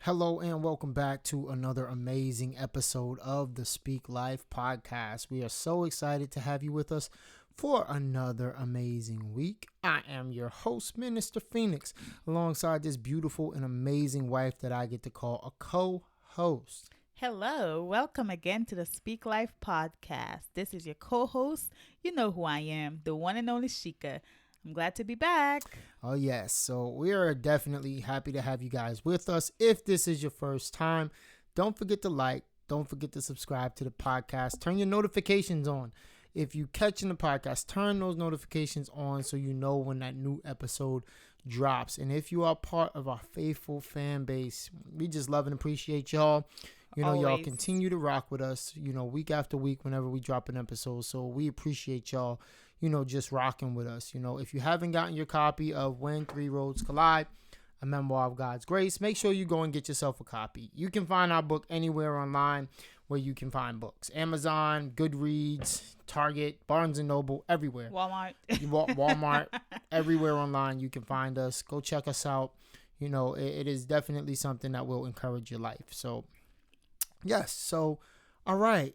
Hello and welcome back to another amazing episode of the Speak Life podcast. We are so excited to have you with us for another amazing week. I am your host, Minister Phoenix, alongside this beautiful and amazing wife that I get to call a co-host. Hello, welcome again to the Speak Life podcast. This is your co-host. You know who I am, the one and only Sheikah. I'm glad to be back. Oh, yes. So we are definitely happy to have you guys with us. If this is your first time, don't forget to like, don't forget to subscribe to the podcast. Turn your notifications on. If you catching the podcast, turn those notifications on so you know when that new episode drops. And if you are part of our faithful fan base, we just love and appreciate y'all. Y'all continue to rock with us, week after week whenever we drop an episode. So we appreciate y'all, just rocking with us. If you haven't gotten your copy of When Three Roads Collide, a memoir of God's grace, make sure you go and get yourself a copy. You can find our book anywhere online where you can find books. Amazon, Goodreads, Target, Barnes & Noble, everywhere. Walmart, everywhere online you can find us. Go check us out. It is definitely something that will encourage your life. So, yes. So, all right.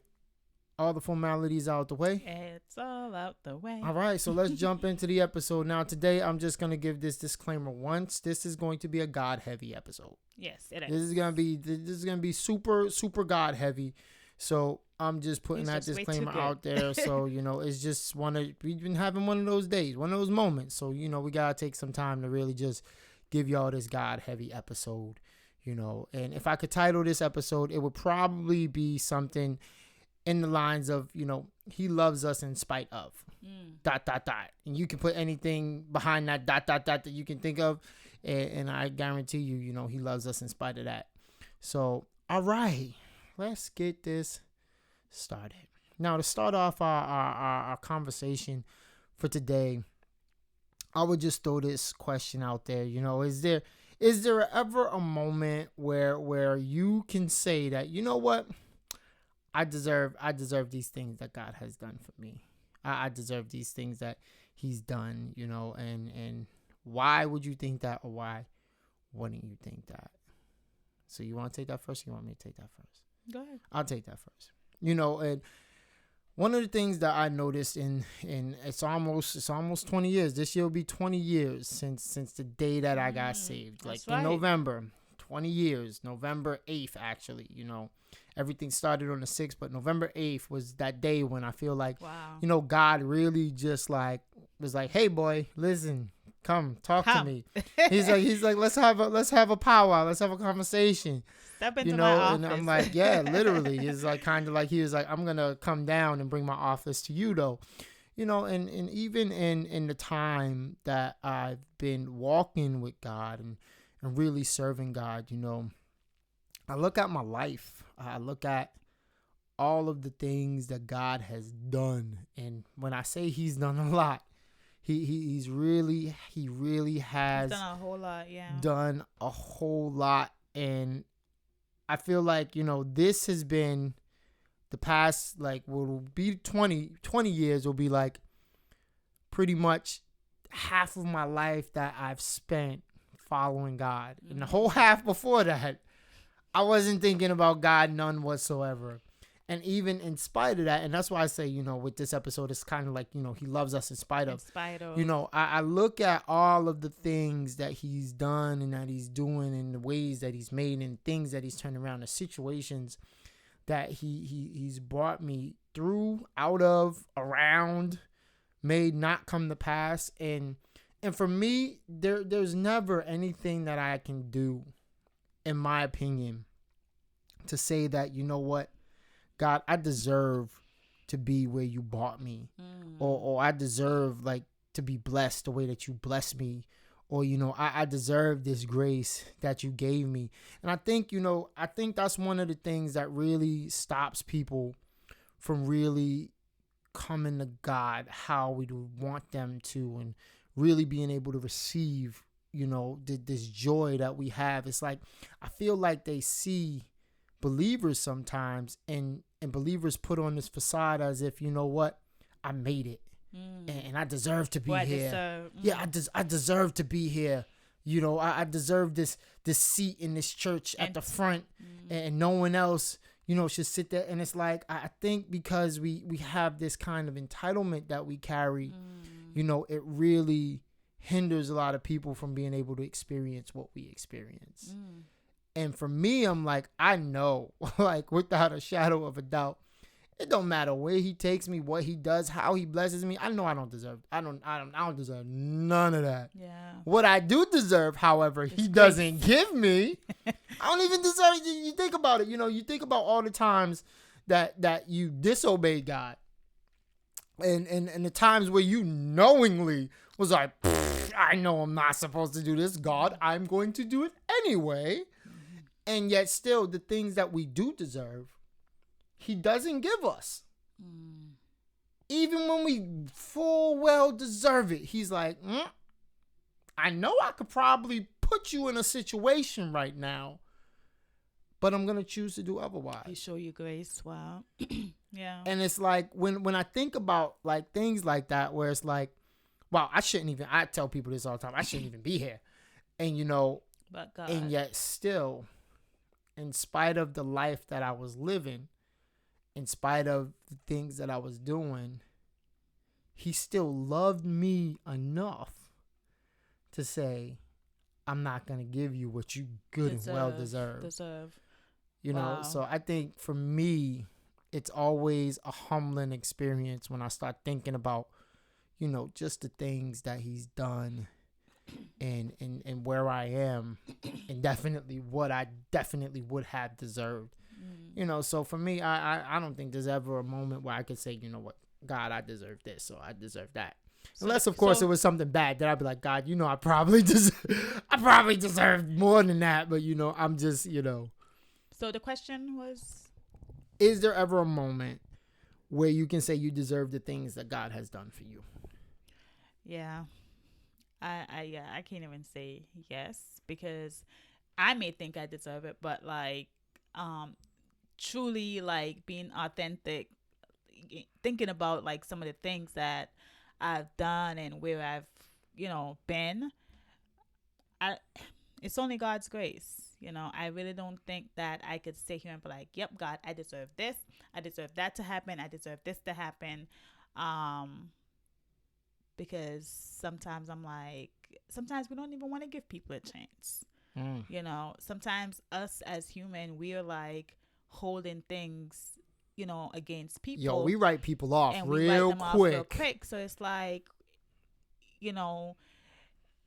All the formalities out the way. It's all out the way. All right, so let's jump into the episode. Now, today, I'm just going to give this disclaimer once. This is going to be a God-heavy episode. Yes, it is. This is going to be super, super God-heavy. So, I'm just putting that disclaimer out there. So, it's just we've been having one of those days, one of those moments. So, we got to take some time to really just give y'all this God-heavy episode, And if I could title this episode, it would probably be something in the lines of, he loves us in spite of, ... And you can put anything behind that ... that you can think of. And I guarantee you, he loves us in spite of that. So, all right, let's get this started. Now, to start off our conversation for today, I would just throw this question out there. Is there ever a moment where you can say that, you know what? I deserve these things that God has done for me. I deserve these things that he's done, and why would you think that, or why wouldn't you think that? So you want to take that first, or you want me to take that first? Go ahead. I'll take that first. And one of the things that I noticed in it's almost 20 years. This year will be 20 years since the day that I got saved. Like in November, 20 years, November 8th, actually, Everything started on the 6th, but November 8th was that day when I feel like, God really just was like, hey boy, listen, come talk to me. He's like, let's have a powwow. Let's have a conversation. Step into my office. And I'm like, yeah, literally. It's like kind of like he was like, I'm going to come down and bring my office to you though. And even in the time that I've been walking with God and really serving God, I look at my life. I look at all of the things that God has done. And when I say he's done a lot, he really has done a whole lot, yeah. Done a whole lot. And I feel like, this has been the past, will be 20 years will be like pretty much half of my life that I've spent following God. Mm-hmm. And the whole half before that, I wasn't thinking about God none whatsoever. And even in spite of that, and that's why I say, with this episode, it's kind of like, he loves us in spite of. I look at all of the things that he's done and that he's doing and the ways that he's made and things that he's turned around, the situations that he's brought me through, out of, around, made not come to pass. And for me, there's never anything that I can do, in my opinion, to say that, you know what, God, I deserve to be where you brought me, or I deserve to be blessed the way that you blessed me, or I deserve this grace that you gave me. And I think that's one of the things that really stops people from really coming to God how we want them to, and really being able to receive this joy that we have. It's like, I feel like they see believers sometimes and believers put on this facade as if, I made it and I deserve to be here. I deserve to be here You know, I deserve this seat in this church at the front, and no one else, you know, should sit there. And it's like, I think because we have this kind of entitlement that we carry, you know, it really hinders a lot of people from being able to experience what we experience. And for me, I'm like, I know, like, without a shadow of a doubt, it don't matter where he takes me, what he does, how he blesses me. I know I don't deserve. I don't deserve none of that. Yeah. What I do deserve, however, he doesn't give me. I don't even deserve it. You think about it. You know, you think about all the times that you disobeyed God, and the times where you knowingly was like, I know I'm not supposed to do this. God, I'm going to do it anyway. And yet still, the things that we do deserve, he doesn't give us. Even when we full well deserve it, he's like, I know I could probably put you in a situation right now, but I'm going to choose to do otherwise. He show you grace. Wow. Yeah. And it's like, when I think about like things like that, where it's like, wow, I tell people this all the time, I shouldn't even be here. And, you know, But God. And yet still, in spite of the life that I was living, in spite of the things that I was doing, he still loved me enough to say, I'm not going to give you what you good and well deserve. You know, so I think for me, it's always a humbling experience when I start thinking about, you know, just the things that he's done and where I am, and definitely what I definitely would have deserved. You know, so for me, I don't think there's ever a moment where I could say, you know what, God, I deserve this, or I deserve that. Unless, of course, it was something bad that I'd be like, God, you know, I probably deserved more than that. But, you know, I'm just, you know. So the question was, is there ever a moment where you can say you deserve the things that God has done for you? Yeah. I can't even say yes, because I may think I deserve it, but like, truly, like, being authentic, thinking about like some of the things that I've done and where I've, you know, been, it's only God's grace. You know, I really don't think that I could sit here and be like, yep, God, I deserve this. I deserve that to happen. I deserve this to happen. Because sometimes we don't even want to give people a chance. You know, sometimes us as human, we're like holding things, you know, against people. Yo, we write people off and real we write them quick. off real quick. So it's like, you know,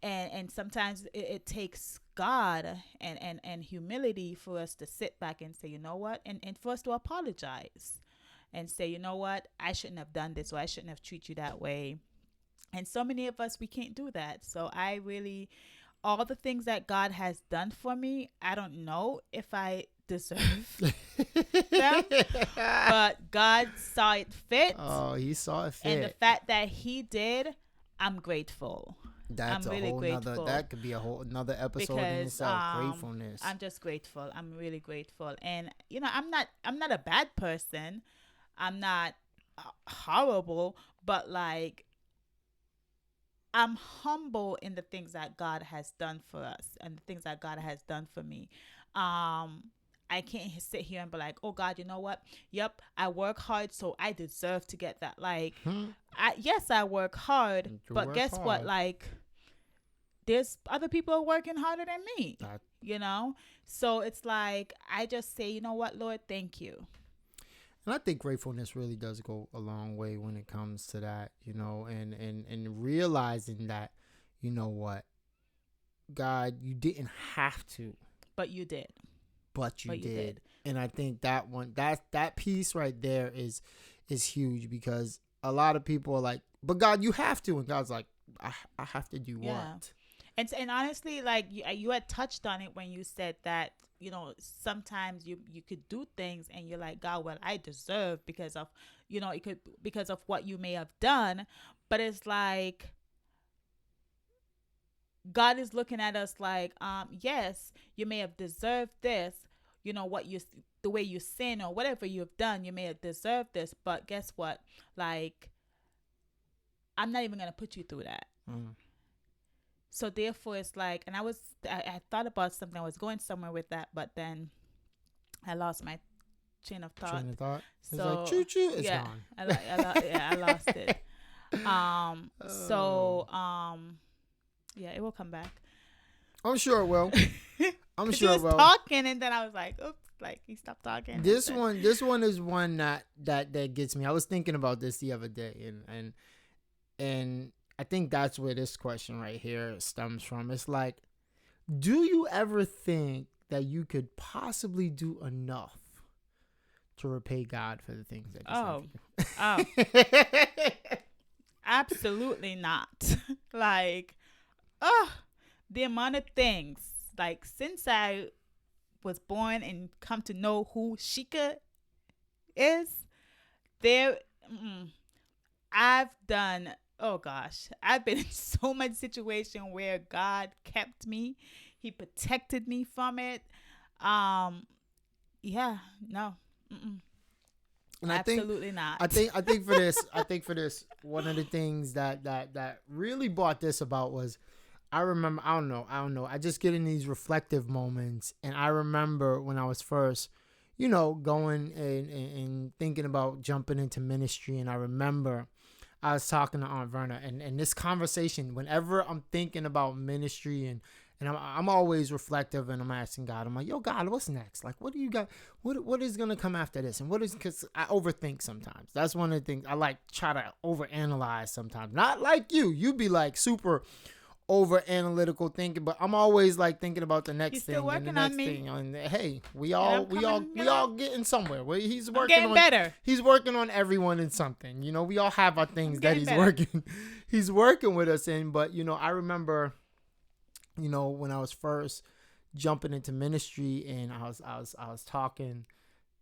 and sometimes it takes God and humility for us to sit back and say, you know what, and for us to apologize and say, you know what, I shouldn't have done this, or I shouldn't have treated you that way. And so many of us, we can't do that. So I really, all the things that God has done for me, I don't know if I deserve them, but God saw it fit. Oh, he saw it fit. And the fact that he did, I'm grateful. That's I'm a really whole grateful. nother, that could be a whole another episode in itself. Gratefulness. I'm just grateful. I'm really grateful. And you know, I'm not a bad person. I'm not horrible, but like, I'm humble in the things that God has done for us and the things that God has done for me. I can't sit here and be like, oh God, you know what? Yep, I work hard, so I deserve to get that. Like, yes, I work hard, but guess what? Like, there's other people working harder than me, you know? So it's like, I just say, you know what, Lord, thank you. And I think gratefulness really does go a long way when it comes to that, you know, and realizing that, you know what, God, you didn't have to. But you did. But you did. And I think that piece right there is huge, because a lot of people are like, but God, you have to. And God's like, I have to do what? And honestly, like you had touched on it when you said that, you know, sometimes you could do things and you're like, God, well, I deserve because of, you know, it could because of what you may have done. But it's like, God is looking at us like, yes, you may have deserved this, you know, the way you sin or whatever you've done, you may have deserved this, but guess what? Like, I'm not even going to put you through that. So therefore, it's like, and I thought about something. I was going somewhere with that, but then I lost my chain of thought. Train of thought. It's like So choo choo. It's yeah, gone. yeah, I lost it. Oh. Yeah, it will come back. I'm sure it will. I'm 'Cause sure he it was will. talking, and then I was like, oops, like he stopped talking. This one is one that gets me. I was thinking about this the other day, and I think that's where this question right here stems from. It's like, do you ever think that you could possibly do enough to repay God for the things that He's done for you? Absolutely not. Like, the amount of things, like, since I was born and come to know who Sheikah is, there, I've done, oh gosh, I've been in so much situation where God kept me. He protected me from it. Yeah, no. And absolutely not. I think for this, one of the things that really brought this about was, I remember, I don't know. I just get in these reflective moments, and I remember when I was first, going and thinking about jumping into ministry, and I remember I was talking to Aunt Verna, and this conversation, whenever I'm thinking about ministry, and I'm always reflective, and I'm asking God, I'm like, yo, God, what's next? Like, what do you got? What is going to come after this? And because I overthink sometimes. That's one of the things I like, try to overanalyze sometimes. Not like you be like super over analytical thinking, but I'm always like thinking about the next thing and the next thing. And hey, we all getting somewhere. He's working on better. He's working on everyone in something. We all have our things that he's working. He's working with us in. But I remember, when I was first jumping into ministry, and I was talking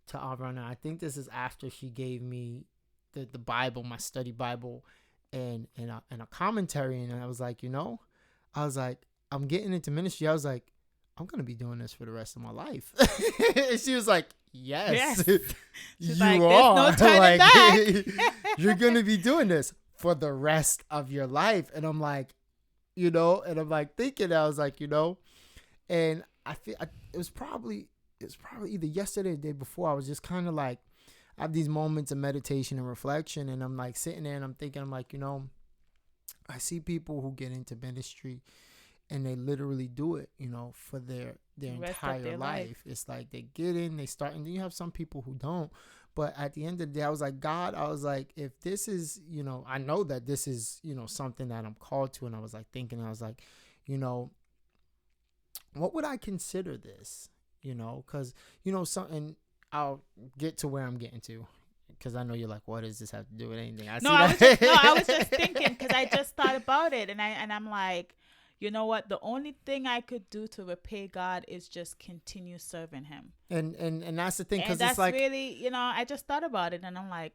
to Avrana. I think this is after she gave me the Bible, my study Bible, and a commentary, and I was like, I'm getting into ministry. I was like, I'm gonna be doing this for the rest of my life. And she was like, yes. You like, are. There's no turning back. You're gonna be doing this for the rest of your life. And I'm like, and I'm like thinking, I was like, and I feel it was probably either yesterday or the day before. I was just kind of like, I have these moments of meditation and reflection, and I'm like sitting there and I'm thinking, I'm like, I see people who get into ministry and they literally do it, for their entire life. It's like they get in, they start, and then you have some people who don't. But at the end of the day, I was like, God, I was like, if this is, I know that this is, something that I'm called to. And I was like thinking, I was like, what would I consider this? Because, something, I'll get to where I'm getting to. Because I know you're like, what does this have to do with anything? I was just thinking, because I just thought about it. And I'm like, you know what? The only thing I could do to repay God is just continue serving Him. And that's the thing, because it's like, really, I just thought about it, and I'm like,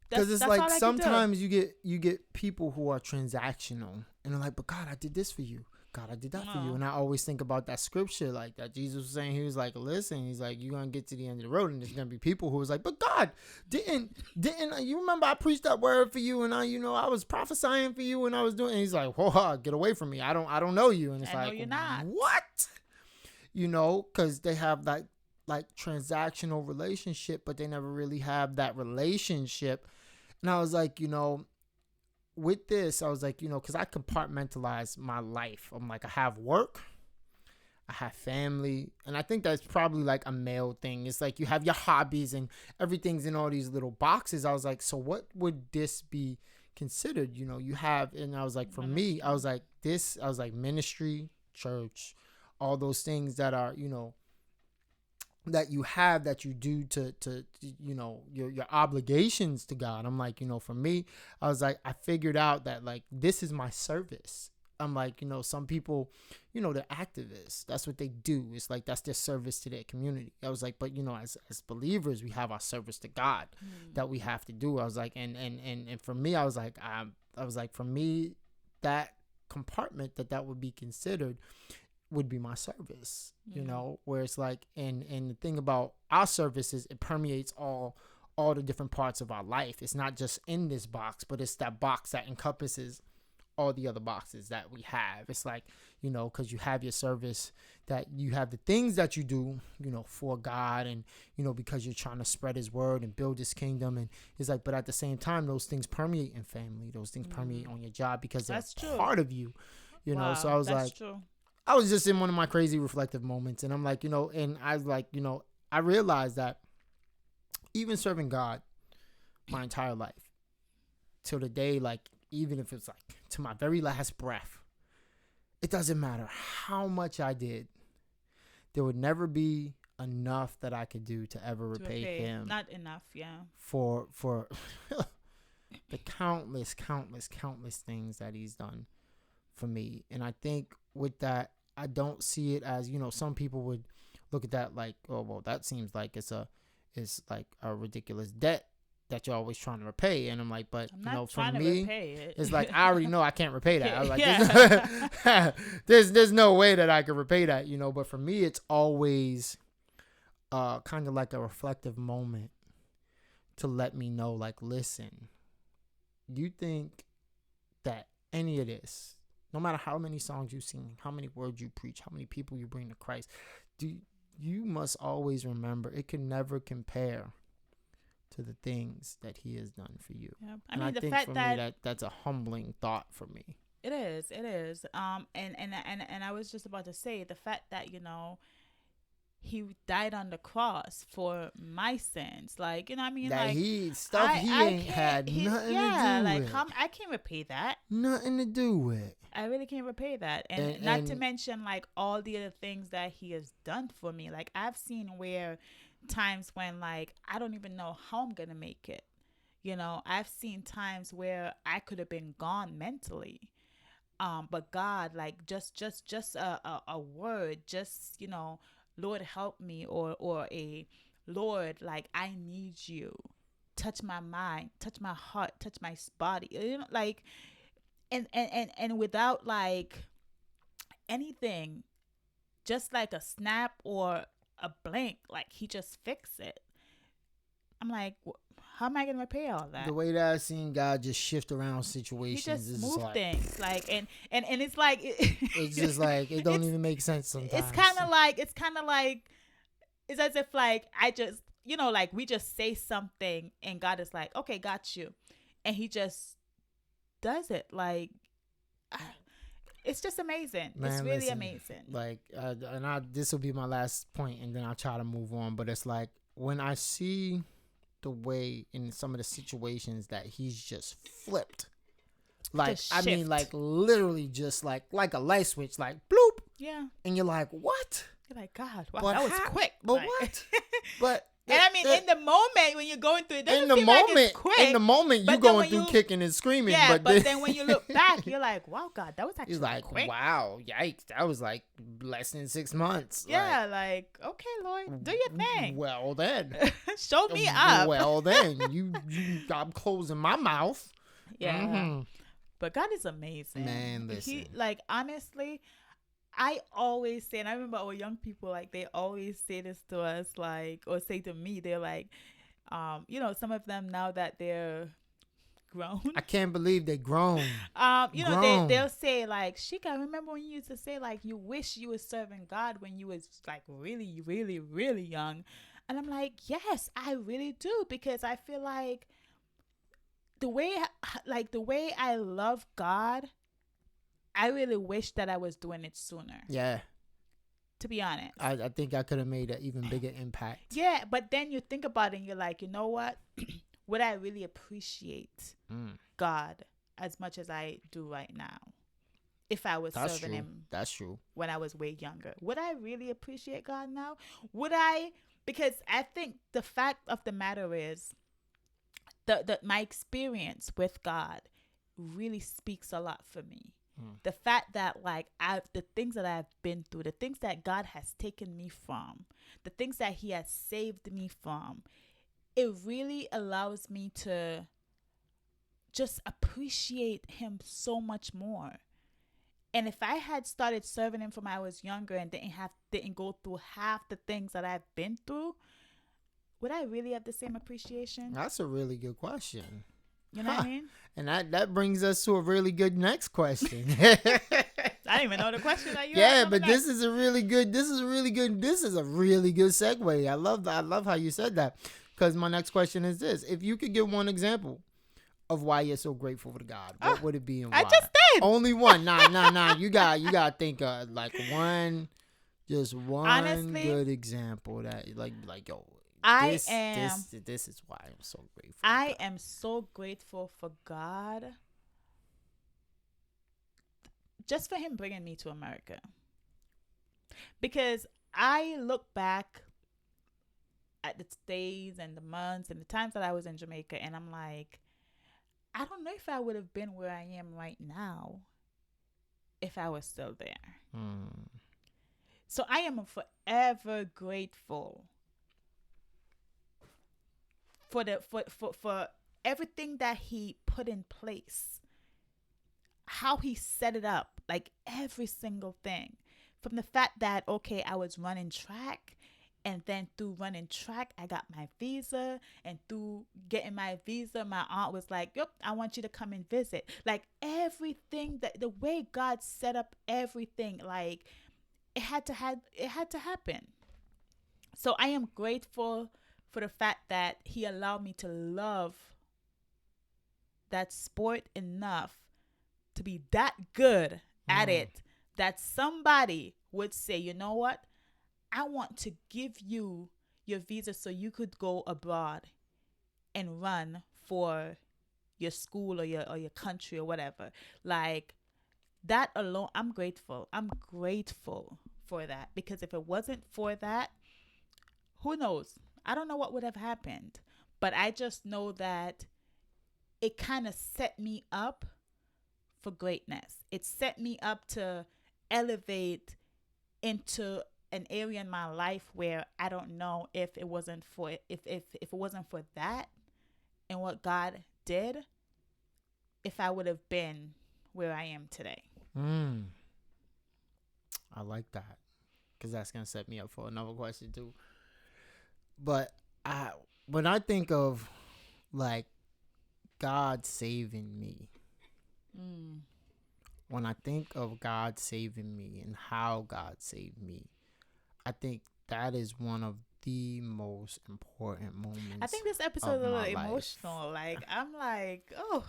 because it's like sometimes you get people who are transactional, and they're like, but God, I did this for you. God, I did that for you. And I always think about that scripture, like that Jesus was saying. He was like, listen, he's like, you're going to get to the end of the road, and there's going to be people who was like, but God, didn't you remember I preached that word for you, and I was prophesying for you, and I was doing, and he's like, whoa, get away from me. I don't know you. And it's like, you're not. What? Because they have that like transactional relationship, but they never really have that relationship. And I was like, with this, I was like, because I compartmentalize my life. I'm like, I have work, I have family, and I think that's probably like a male thing. It's like you have your hobbies and everything's in all these little boxes. I was like, so what would this be considered? You have, and I was like, for me, I was like, ministry, church, all those things that are, that you have, that you do to your obligations to God. I'm like, for me, I was like, I figured out that like this is my service. I'm like, some people, they're activists. That's what they do. It's like that's their service to their community. I was like, but as believers, we have our service to God that we have to do. I was like, and for me, I was like, for me, that compartment that would be considered would be my service, where it's like, and the thing about our service is it permeates all the different parts of our life. It's not just in this box, but it's that box that encompasses all the other boxes that we have. It's like, because you have your service, that you have the things that you do, for God, and, because you're trying to spread his word and build his kingdom. And it's like, but at the same time, those things permeate in family. Those things permeate on your job because they're part of you, Wow, So I was like, true. I was just in one of my crazy reflective moments. And I'm like, and I was like, I realized that even serving God my entire life till the day, like, even if it's like to my very last breath, it doesn't matter how much I did. There would never be enough that I could do to ever repay him. Not enough, yeah. For the countless things that he's done for me. And I think with that, I don't see it as, some people would look at that like, oh, well, that seems like it's like a ridiculous debt that you're always trying to repay. And I'm like, but for me, it's like, I already know I can't repay that. I was like, there's no way that I could repay that, but for me, it's always kind of like a reflective moment to let me know, like, listen, you think that any of this, no matter how many songs you sing, how many words you preach, how many people you bring to Christ, you must always remember it can never compare to the things that he has done for you. Yeah. I think for me that's a humbling thought for me. It is. And I was just about to say the fact that, he died on the cross for my sins. Like, that like he ain't had nothing to do with. I can't repay that. Nothing to do with. I really can't repay that. And not to mention like all the other things that he has done for me. Like, I've seen where times when like I don't even know how I'm gonna make it. I've seen times where I could have been gone mentally. But God, like just a word, just, Lord help me, or a Lord, like, I need you. Touch my mind, touch my heart, touch my body. Like, and without like anything, just like a snap or a blank, like he just fixed it. I'm like, how am I gonna repay all that? The way that I've seen God just shift around situations, he just move things, like, and it's like it's just like it don't even make sense sometimes. It's kind of like it's as if like I just like we just say something and God is like, okay, got you, and he just does it. Like, it's just amazing. Man, it's really amazing. Like, this will be my last point, and then I'll try to move on. But it's like when I see the way in some of the situations that he's just flipped, like, I mean, like literally just like a light switch, like bloop. Yeah. And you're like, what? You're like, God, wow, that was quick. But like, what? But. And I mean, in the moment when you're going through it, doesn't seem like it's quick. In the moment, you're going through kicking and screaming. Yeah, but then when you look back, you're like, wow, God, that was actually like, quick. Wow, yikes, that was like less than 6 months. Yeah, like, okay, Lord, do your thing. Well, then. Show me up. Well, then. I'm closing my mouth. Yeah. Mm-hmm. But God is amazing. Man, listen. He, like, honestly, I always say, and I remember our young people, like, they always say this to us, like, or say to me, they're like, some of them, now that they're grown. I can't believe they're grown. They'll say, like, Sheikah, I remember when you used to say, like, you wish you were serving God when you was, like, really, really, really young. And I'm like, yes, I really do, because I feel like the way I love God, I really wish that I was doing it sooner. Yeah. To be honest. I think I could have made an even bigger impact. Yeah, but then you think about it and you're like, you know what? Would I really appreciate God as much as I do right now if I was serving him? That's true. When I was way younger. Would I really appreciate God now? Would I? Because I think the fact of the matter is my experience with God really speaks a lot for me. The fact that, like, the things that I've been through, the things that God has taken me from, the things that he has saved me from, it really allows me to just appreciate him so much more. And if I had started serving him from when I was younger and didn't go through half the things that I've been through, would I really have the same appreciation? That's a really good question. You know what I mean? And that brings us to a really good next question. I didn't even know the question that you Yeah, had. but this is a really good segue. I love how you said that. Because my next question is this: if you could give one example of why you're so grateful to God, what would it be and why? I just did. Only one. Nah. You got to think of like one, just one Honestly, good example that like yo, I this am. this is why I'm so grateful. I am so grateful for God, just for Him bringing me to America, because I look back at the days and the months and the times that I was in Jamaica, and I'm like, I don't know if I would have been where I am right now if I was still there. So I am forever grateful for for everything that He put in place, how He set it up, like every single thing. From the fact that, okay, I was running track, and then through running track, I got my visa. And through getting my visa, my aunt was like, yep, I want you to come and visit. Like everything, that the way God set up everything, like it had to happen. So I am grateful for the fact that He allowed me to love that sport enough to be that good at it that somebody would say, you know what? I want to give you your visa so you could go abroad and run for your school or your country or whatever. Like that alone, I'm grateful. I'm grateful for that, because if it wasn't for that, who knows? I don't know what would have happened. But I just know that it kind of set me up for greatness. It set me up to elevate into an area in my life where I don't know if it wasn't for if it wasn't for that and what God did, if I would have been where I am today. I like that, because that's gonna set me up for another question too. But when I think of like God saving me, when I think of God saving me and how God saved me, I think that is one of the most important moments. I think this episode is a little emotional. Like I'm like, oh,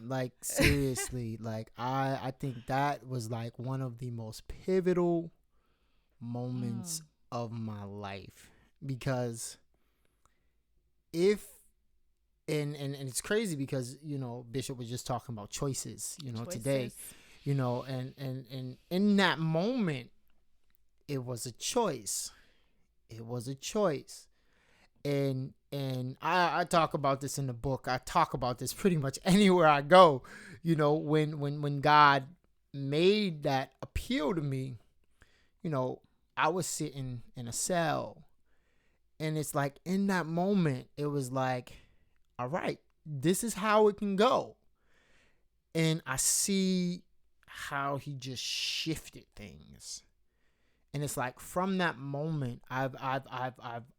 like seriously, like I think that was like one of the most pivotal moments of my life, because if and it's crazy because, you know, Bishop was just talking about choices, you know, today, you know, and in that moment, it was a choice. It was a choice. And I talk about this in the book. I talk about this pretty much anywhere I go. You know, when God made that appeal to me, you know, I was sitting in a cell. And it's like in that moment, it was like, all right, this is how it can go. And I see how He just shifted things. And it's like from that moment, I've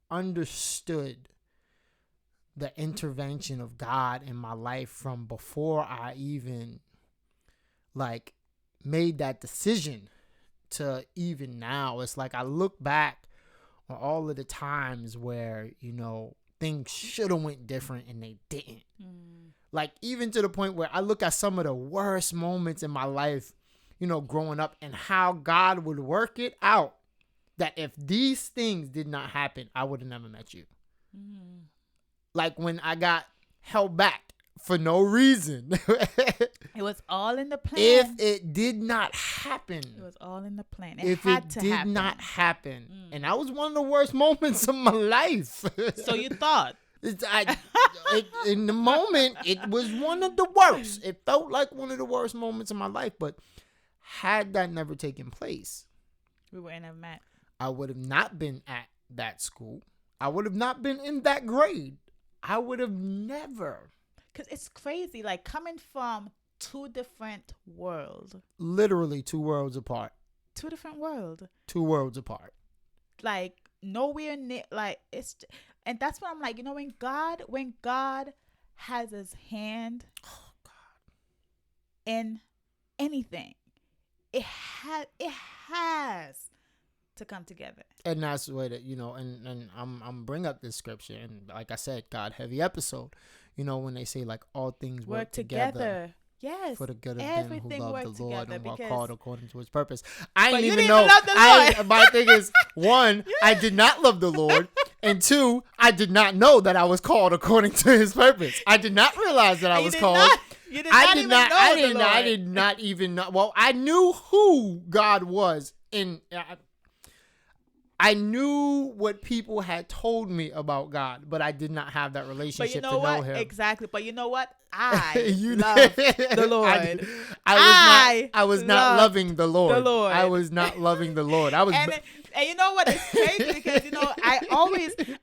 understood the intervention of God in my life from before I even like made that decision to even now. It's like I look back on all of the times where, you know, things should have went different and they didn't. Like even to the point where I look at some of the worst moments in my life, you know, growing up, and how God would work it out that if these things did not happen, I would have never met you. Like when I got held back for no reason. It was all in the plan. If it did not happen. It was all in the plan. If it did not happen. And that was one of the worst moments of my life. So you thought. In the moment, it was one of the worst. It felt like one of the worst moments of my life. But had that never taken place, we wouldn't have met. I would have not been at that school. I would have not been in that grade. I would have never. Because it's crazy. Like coming from two different worlds. Literally 2 worlds apart. 2 different worlds. 2 worlds apart. Like nowhere near. Like it's. And that's what I'm like. You know, when God has his hand Oh God. in anything, it has to come together. And that's the way that, and I'm bring up this scripture, and like I said, God heavy episode. When they say like all things work together Yes. for the good of them who Everything love the worked Lord together and are because called according to His purpose. I But didn't you even didn't know. even love the Lord. My thing is, one, I did not love the Lord, and two, I did not know that I was called according to His purpose. I did not realize that I And was called. You did not even know the Lord. I did not even know. Well, I knew who God was, and I knew what people had told me about God, but I did not have that But relationship you know to what? know Him. Exactly. But you know what? I love the Lord. I was not loving the Lord. The Lord. I was not loving the Lord. I was. And you know what? It's crazy because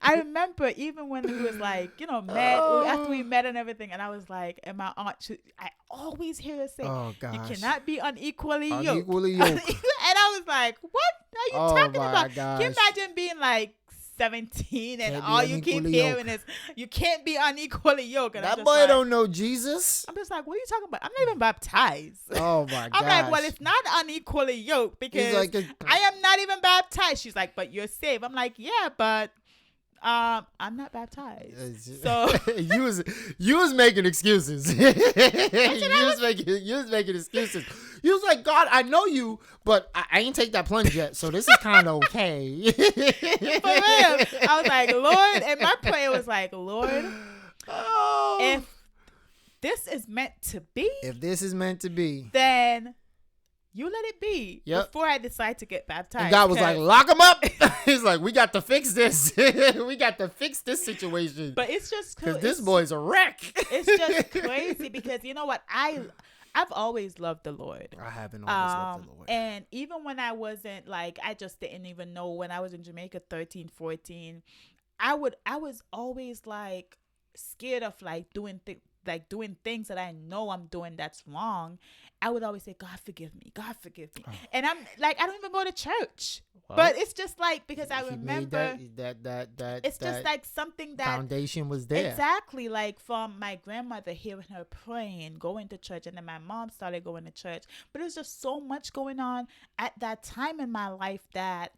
I remember even when we was like, met after we met and everything, and I was like, and my aunt, I always hear her say, "Oh gosh, you cannot be unequally yoked." Unequally yoked. And I was like, what are you talking about? Gosh. Can you imagine being like 17 and Can't be all you keep unequally hearing is you can't be unequally yoked? And that boy don't know Jesus. I'm just like, what are you talking about? I'm not even baptized. Oh my god. I'm like, well, it's not unequally yoked because like I am not even baptized. She's like, but you're saved. I'm like, yeah, but I'm not baptized. So you was making excuses. you was making excuses. You was like, God, I know you, but I ain't take that plunge yet, so this is kind of okay. For real. I was like, Lord, and my prayer was like, Lord, if this is meant to be, then you let it be. Yep. Before I decide to get baptized. And God was like, lock him up. He's like, we got to fix this. We got to fix this situation. But it's just cool. Because this boy's a wreck. It's just crazy because you know what? I've always loved the Lord. I haven't always loved the Lord. And even when I wasn't like, I just didn't even know when I was in Jamaica 13, 14, I was always like scared of like doing things that I know I'm doing that's wrong. I would always say, God forgive me. God forgive me. Oh. And I'm like, I don't even go to church. Well, but it's just like, because I remember that it's just like something that foundation was there. Exactly. Like from my grandmother hearing her praying, going to church, and then my mom started going to church. But there's just so much going on at that time in my life that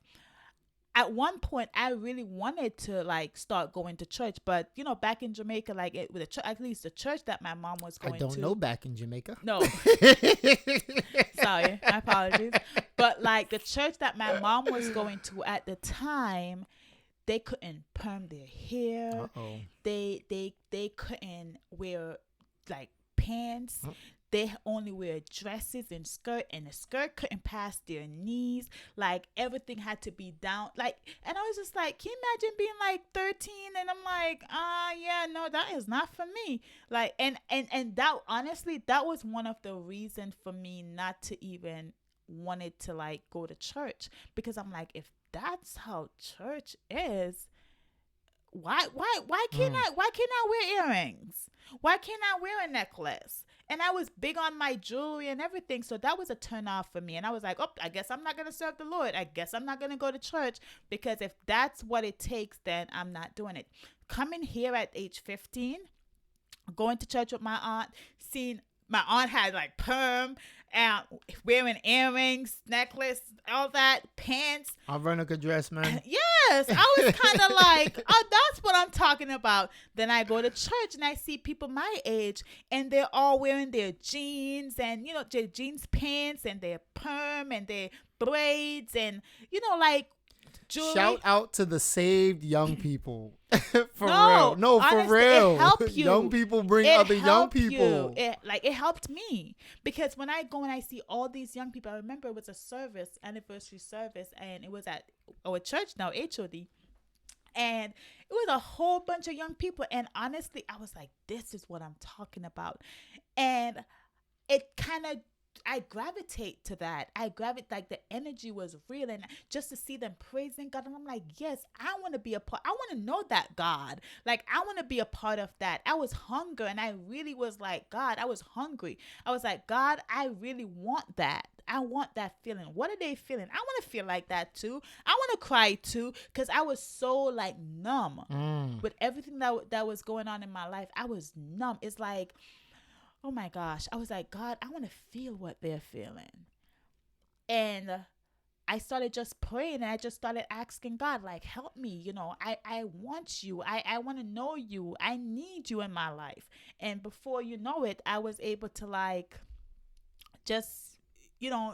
at one point I really wanted to like start going to church, but back in Jamaica, like at least the church that my mom was going to. I don't know back in Jamaica. No. Sorry, my apologies. But like the church that my mom was going to at the time, they couldn't perm their hair. Uh-oh. They couldn't wear like pants. Oh. They only wear dresses and skirt, and the skirt couldn't pass their knees. Like everything had to be down. Like, and I was just like, can you imagine being like 13? And I'm like, yeah, no, that is not for me. Like, and that honestly, that was one of the reasons for me not to even wanted to like go to church, because I'm like, if that's how church is, why can't I wear earrings? Why can't I wear a necklace? And I was big on my jewelry and everything. So that was a turn off for me. And I was like, oh, I guess I'm not going to serve the Lord. I guess I'm not going to go to church, because if that's what it takes, then I'm not doing it. Coming here at age 15, going to church with my aunt, seeing my aunt had like perm, and wearing earrings, necklace, all that, pants. I'll run a good dress, man. Yes. I was kind of like, oh, that's what I'm talking about. Then I go to church and I see people my age, and they're all wearing their jeans and, their jeans pants and their perm and their braids and, like, jewelry. Shout out to the saved young people. For real. No, honestly, for real. It helped you. Young people bring other young people. It helped me, because when I go and I see all these young people, I remember it was a anniversary service, and it was at our church now, HOD. And it was a whole bunch of young people. And honestly, I was like, this is what I'm talking about. And it kind of, I gravitate to that. Like the energy was real, and just to see them praising God, and I'm like, yes, I want to be a part. I want to know that God. Like, I want to be a part of that. I was hungry, and I really was like, God, I was hungry. I was like, God, I really want that. I want that feeling. What are they feeling? I want to feel like that too. I want to cry too, because I was so like numb with everything that was going on in my life. I was numb. It's like, oh my gosh. I was like, God, I want to feel what they're feeling. And I started just praying, and I just started asking God, like, help me. I want you. I want to know you. I need you in my life. And before you know it, I was able to like just, you know,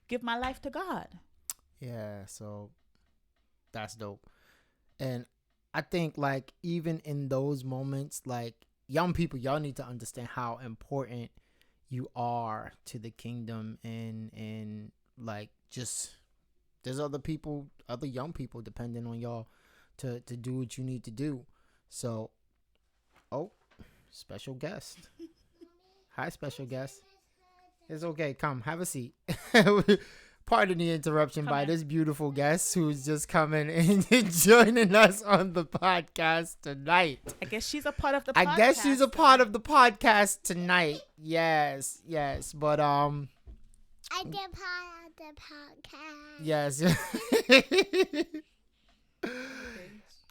give my life to God. Yeah, so that's dope. And I think like even in those moments, like young people, y'all need to understand how important you are to the kingdom, and like just there's other people, other young people depending on y'all to do what you need to do. So, oh, special guest. Hi, special guest. It's okay. Come, have a seat. Pardon the interruption by this beautiful guest who's just coming and joining us on the podcast tonight. I guess she's a part of the podcast. I guess she's a part of the podcast tonight. Yes. But I did part of the podcast. yes.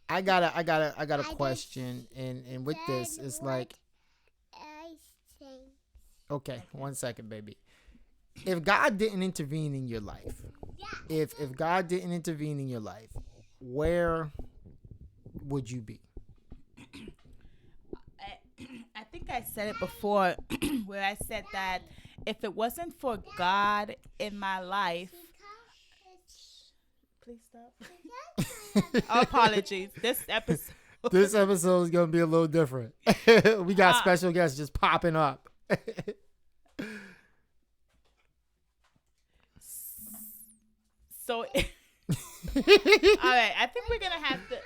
I got a question, and with this, it's like, okay, 1 second, baby. If God didn't intervene in your life, if God didn't intervene in your life, where would you be? I think I said it before, where I said that if it wasn't for God in my life, please stop. Apologies. This episode is gonna be a little different. We got special guests just popping up. So, all right, I think we're gonna have to.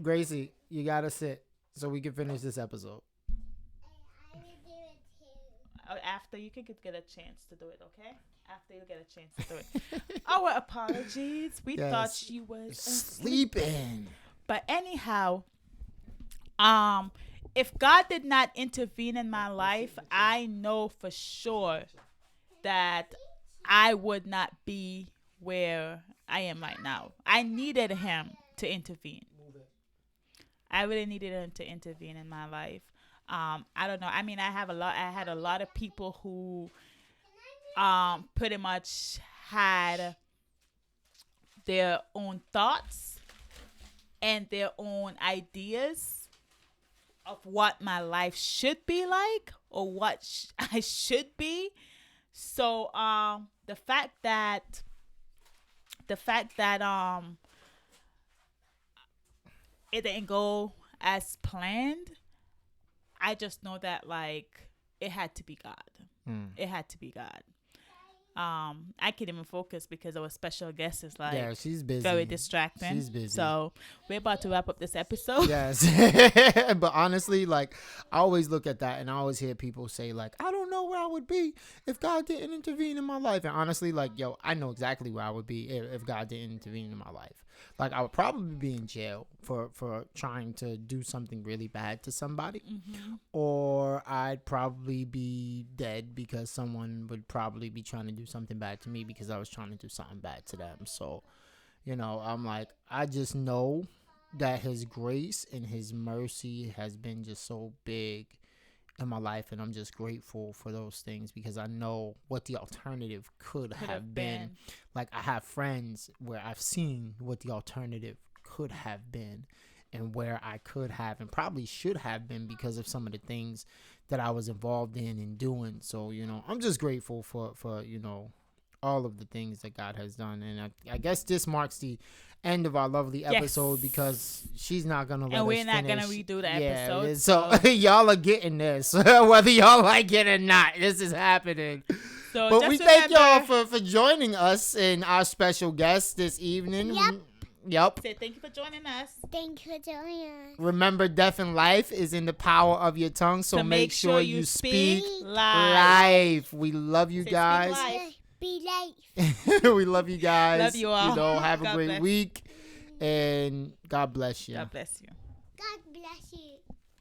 Gracie, you gotta sit so we can finish this episode. After you could get a chance to do it, okay? After you get a chance to do it. Our apologies. We thought she was sleeping. But anyhow, if God did not intervene in my life, I know for sure that I would not be where I am right now. I needed him to intervene. I really needed him to intervene in my life. I don't know. I mean, I had a lot of people who pretty much had their own thoughts and their own ideas of what my life should be like, or what I should be. So the fact that it didn't go as planned, I just know that like it had to be God. It had to be God. I can't even focus because our special guest is like, she's busy, very distracting. She's busy. So we're about to wrap up this episode. Yes. But honestly, like, I always look at that and I always hear people say like, I don't know where I would be if God didn't intervene in my life. And honestly, like, yo, I know exactly where I would be if God didn't intervene in my life. Like, I would probably be in jail for trying to do something really bad to somebody. Mm-hmm. Or I'd probably be dead because someone would probably be trying to do something bad to me because I was trying to do something bad to them. So, you know, I'm like, I just know that his grace and his mercy has been just so big in my life, and I'm just grateful for those things because I know what the alternative could have been. Like, I have friends where I've seen what the alternative could have been and where I could have and probably should have been because of some of the things that I was involved in and doing. So, you know, I'm just grateful for you know, all of the things that God has done. And I guess this marks the end of our lovely episode because she's not going to let us finish. And we're not going to redo the episode. So y'all are getting this, whether y'all like it or not. This is happening. So but we thank y'all for joining us and our special guest this evening. Yep. Say thank you for joining us. Thank you for joining us. Remember, death and life is in the power of your tongue, so make sure you speak life. We love you guys. Be life. We love you guys. Love you all. You know, have a God great bless. week, and God bless you. God bless you. God bless you.